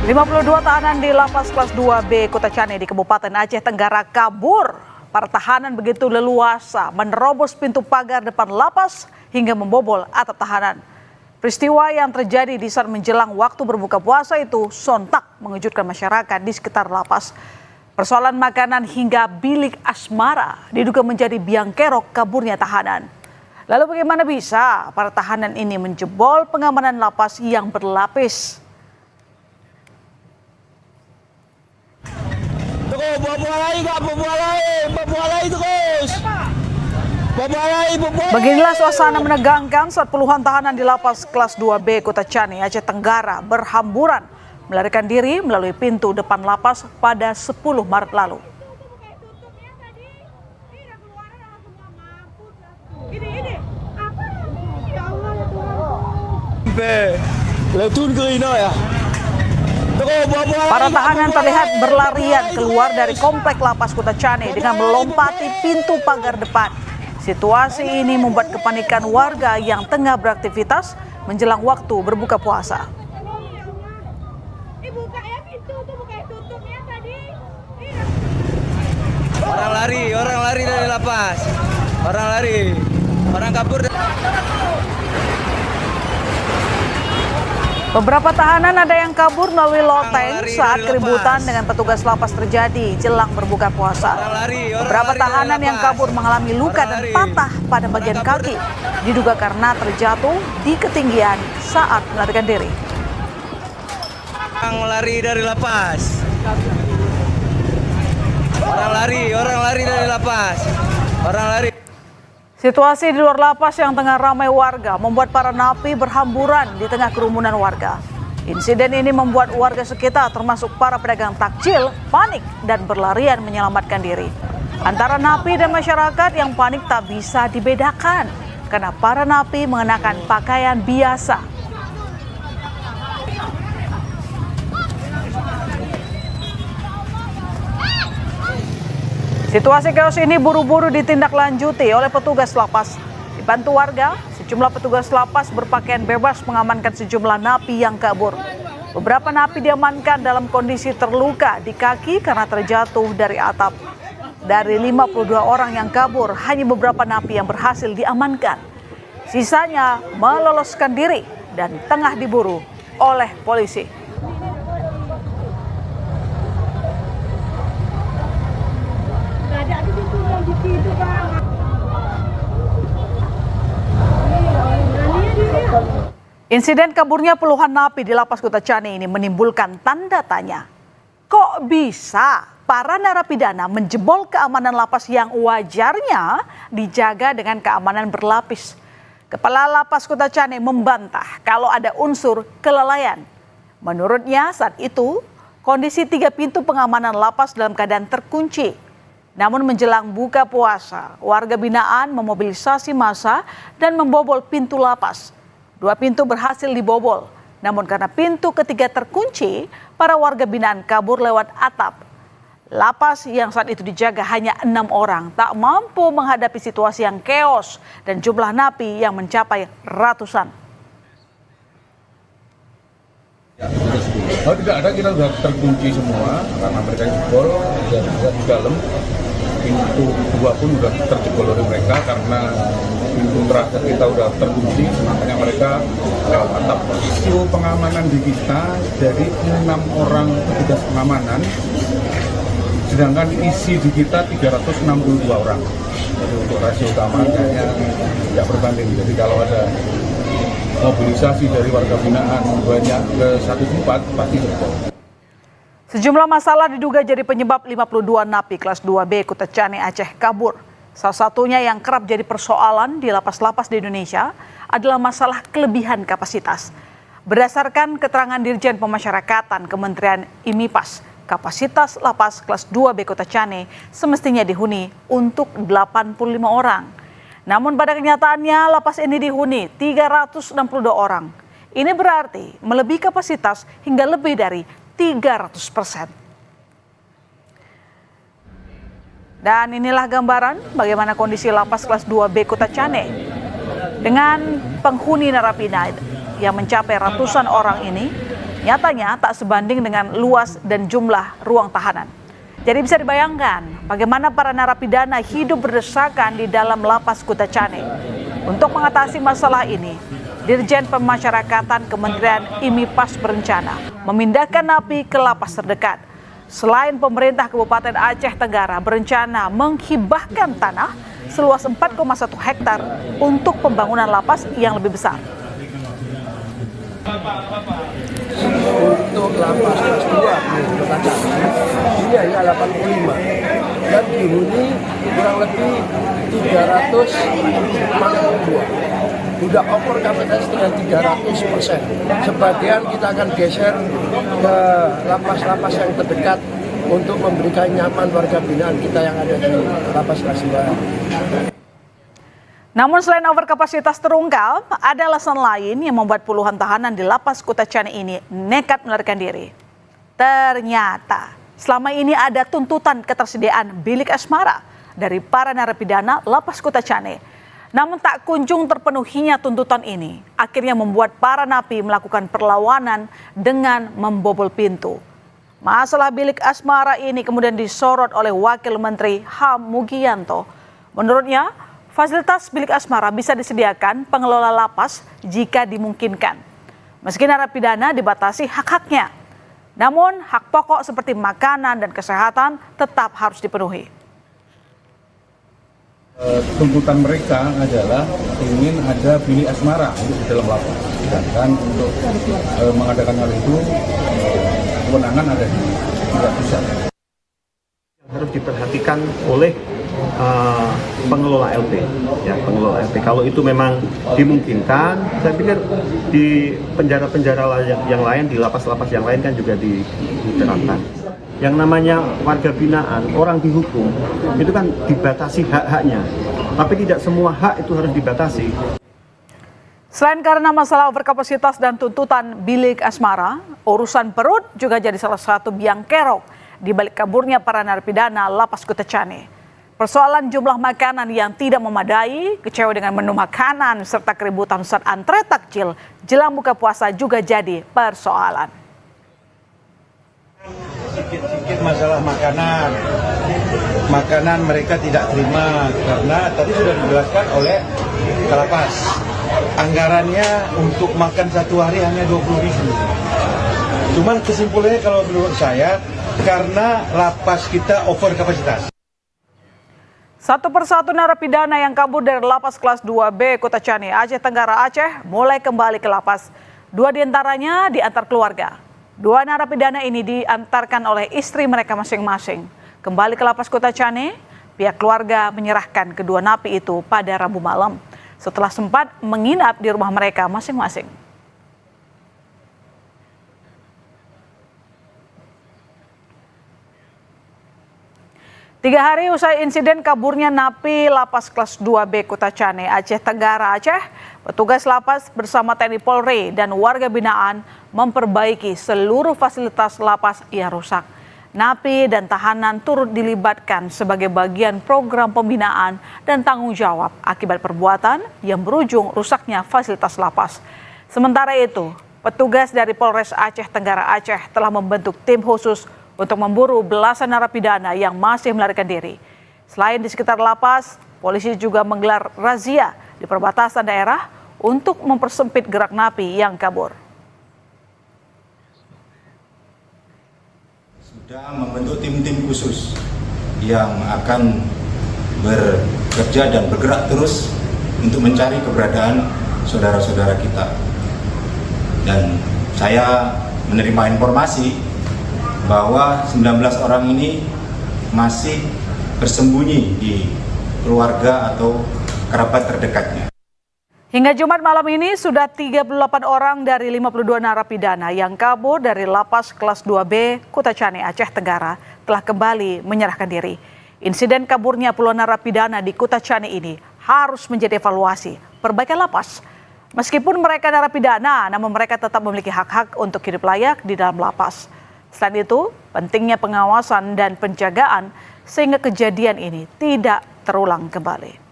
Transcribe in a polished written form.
52 tahanan di Lapas Kelas 2B Kota Cane di Kabupaten Aceh Tenggara kabur. Para tahanan begitu leluasa menerobos pintu pagar depan lapas hingga membobol atap tahanan. Peristiwa yang terjadi di saat menjelang waktu berbuka puasa itu sontak mengejutkan masyarakat di sekitar lapas. Persoalan makanan hingga bilik asmara diduga menjadi biang kerok kaburnya tahanan. Lalu bagaimana bisa para tahanan ini menjebol pengamanan lapas yang berlapis? Beginilah suasana menegangkan saat puluhan tahanan di Lapas Kelas 2B Kota Cane, Aceh Tenggara berhamburan melarikan diri melalui pintu depan lapas pada 10 Maret lalu. Para tahanan terlihat berlarian keluar dari komplek Lapas Kota Cane dengan melompati pintu pagar depan. Situasi ini membuat kepanikan warga yang tengah beraktivitas menjelang waktu berbuka puasa. Orang lari dari lapas. Orang kabur. Beberapa tahanan ada yang kabur melalui loteng saat keributan dengan petugas lapas terjadi jelang berbuka puasa. Beberapa tahanan yang kabur mengalami luka dan patah pada bagian kaki, diduga karena terjatuh di ketinggian saat melarikan diri. Orang lari dari lapas. Orang lari dari lapas. Orang lari. Situasi di luar lapas yang tengah ramai warga membuat para napi berhamburan di tengah kerumunan warga. Insiden ini membuat warga sekitar termasuk para pedagang takjil panik dan berlarian menyelamatkan diri. Antara napi dan masyarakat yang panik tak bisa dibedakan karena para napi mengenakan pakaian biasa. Situasi chaos ini buru-buru ditindaklanjuti oleh petugas lapas. Dibantu warga, sejumlah petugas lapas berpakaian bebas mengamankan sejumlah napi yang kabur. Beberapa napi diamankan dalam kondisi terluka di kaki karena terjatuh dari atap. Dari 52 orang yang kabur, hanya beberapa napi yang berhasil diamankan. Sisanya meloloskan diri dan tengah diburu oleh polisi. Insiden kaburnya puluhan napi di Lapas Kota Cane ini menimbulkan tanda tanya. Kok bisa para narapidana menjebol keamanan lapas yang wajarnya dijaga dengan keamanan berlapis? Kepala Lapas Kota Cane membantah kalau ada unsur kelalaian. Menurutnya saat itu kondisi 3 pintu pengamanan lapas dalam keadaan terkunci. Namun menjelang buka puasa, warga binaan memobilisasi massa dan membobol pintu lapas. 2 pintu berhasil dibobol, namun karena pintu ketiga terkunci, para warga binaan kabur lewat atap. Lapas yang saat itu dijaga hanya 6 orang, tak mampu menghadapi situasi yang keos dan jumlah napi yang mencapai ratusan. Oh tidak ada, kita sudah terkunci semua karena mereka jebol dan juga di dalam pintu 2 pun sudah terjebol oleh mereka karena pintu terakhir kita sudah terkunci, makanya mereka lewat atap. Isu pengamanan di kita dari 6 orang petugas pengamanan, sedangkan isi di kita 362 orang. Jadi untuk rasio keamanannya tidak berbanding. Jadi kalau ada mobilisasi dari warga binaan banyak ke satu tempat, pasti jebol. Sejumlah masalah diduga jadi penyebab 52 napi kelas 2B Kota Cane Aceh kabur. Salah satunya yang kerap jadi persoalan di lapas-lapas di Indonesia adalah masalah kelebihan kapasitas. Berdasarkan keterangan Dirjen Pemasyarakatan Kementerian IMIPAS, kapasitas lapas kelas 2B Kota Cane semestinya dihuni untuk 85 orang. Namun pada kenyataannya lapas ini dihuni 362 orang. Ini berarti melebihi kapasitas hingga lebih dari 300%. Dan inilah gambaran bagaimana kondisi lapas kelas 2B Kota Cane. Dengan penghuni narapidana yang mencapai ratusan orang ini, nyatanya tak sebanding dengan luas dan jumlah ruang tahanan. Jadi bisa dibayangkan bagaimana para narapidana hidup berdesakan di dalam lapas Kutacane. Untuk mengatasi masalah ini, Dirjen Pemasyarakatan Kementerian IMIPAS berencana memindahkan napi ke lapas terdekat. Selain pemerintah Kabupaten Aceh Tenggara berencana menghibahkan tanah seluas 4,1 hektar untuk pembangunan lapas yang lebih besar. Untuk lapas kelas 2 di Kutacane ini hanya 85 dan dihuni kurang lebih 352. Sudah over kapasitas dengan 300%. Sebagian kita akan geser ke lapas-lapas yang terdekat untuk memberikan nyaman warga binaan kita yang ada di lapas kelas 2. Namun selain overkapasitas terungkap, ada alasan lain yang membuat puluhan tahanan di lapas Kutacane ini nekat melarikan diri. Ternyata selama ini ada tuntutan ketersediaan bilik asmara dari para narapidana lapas Kutacane. Namun tak kunjung terpenuhinya tuntutan ini, akhirnya membuat para napi melakukan perlawanan dengan membobol pintu. Masalah bilik asmara ini kemudian disorot oleh Wakil Menteri HAM Mugianto. Menurutnya, fasilitas bilik asmara bisa disediakan pengelola lapas jika dimungkinkan. Meski narapidana dibatasi hak-haknya, namun hak pokok seperti makanan dan kesehatan tetap harus dipenuhi. Tuntutan mereka adalah ingin ada bilik asmara untuk di dalam lapas. Sedangkan untuk mengadakan hal itu, kewenangan ada di tingkat pusat. Harus diperhatikan oleh pengelola LP, ya pengelola LP. Kalau itu memang dimungkinkan, saya pikir di penjara-penjara yang lain, di lapas-lapas yang lain kan juga diterapkan. Yang namanya warga binaan, orang dihukum, itu kan dibatasi hak-haknya. Tapi tidak semua hak itu harus dibatasi. Selain karena masalah overkapasitas dan tuntutan bilik asmara, urusan perut juga jadi salah satu biang kerok di balik kaburnya para narapidana lapas Kutacane. Persoalan jumlah makanan yang tidak memadai, kecewa dengan menu makanan, serta keributan saat antre takjil jelang buka puasa juga jadi persoalan. Sedikit masalah makanan mereka tidak terima karena tadi sudah dijelaskan oleh Kalapas, anggarannya untuk makan satu hari hanya 20.000. Cuman kesimpulannya kalau menurut saya karena lapas kita over kapasitas. Satu persatu narapidana yang kabur dari lapas kelas 2B Kutacane, Aceh Tenggara, Aceh mulai kembali ke lapas. 2 diantaranya diantar keluarga. 2 narapidana ini diantarkan oleh istri mereka masing-masing. Kembali ke lapas Kutacane, pihak keluarga menyerahkan kedua napi itu pada Rabu malam setelah sempat menginap di rumah mereka masing-masing. Tiga hari usai insiden kaburnya napi lapas kelas 2B Kutacane, Aceh Tenggara, Aceh, petugas lapas bersama TNI Polri dan warga binaan memperbaiki seluruh fasilitas lapas yang rusak. Napi dan tahanan turut dilibatkan sebagai bagian program pembinaan dan tanggung jawab akibat perbuatan yang berujung rusaknya fasilitas lapas. Sementara itu, petugas dari Polres Aceh Tenggara, Aceh telah membentuk tim khusus untuk memburu belasan narapidana yang masih melarikan diri. Selain di sekitar lapas, polisi juga menggelar razia di perbatasan daerah untuk mempersempit gerak napi yang kabur. Sudah membentuk tim-tim khusus yang akan bekerja dan bergerak terus untuk mencari keberadaan saudara-saudara kita. Dan saya menerima informasi bahwa 19 orang ini masih bersembunyi di keluarga atau kerabat terdekatnya. Hingga Jumat malam ini sudah 38 orang dari 52 narapidana yang kabur dari lapas kelas 2B Kutacane, Aceh Tenggara telah kembali menyerahkan diri. Insiden kaburnya puluhan narapidana di Kutacane ini harus menjadi evaluasi perbaikan lapas. Meskipun mereka narapidana, namun mereka tetap memiliki hak-hak untuk hidup layak di dalam lapas. Selain itu, pentingnya pengawasan dan penjagaan sehingga kejadian ini tidak terulang kembali.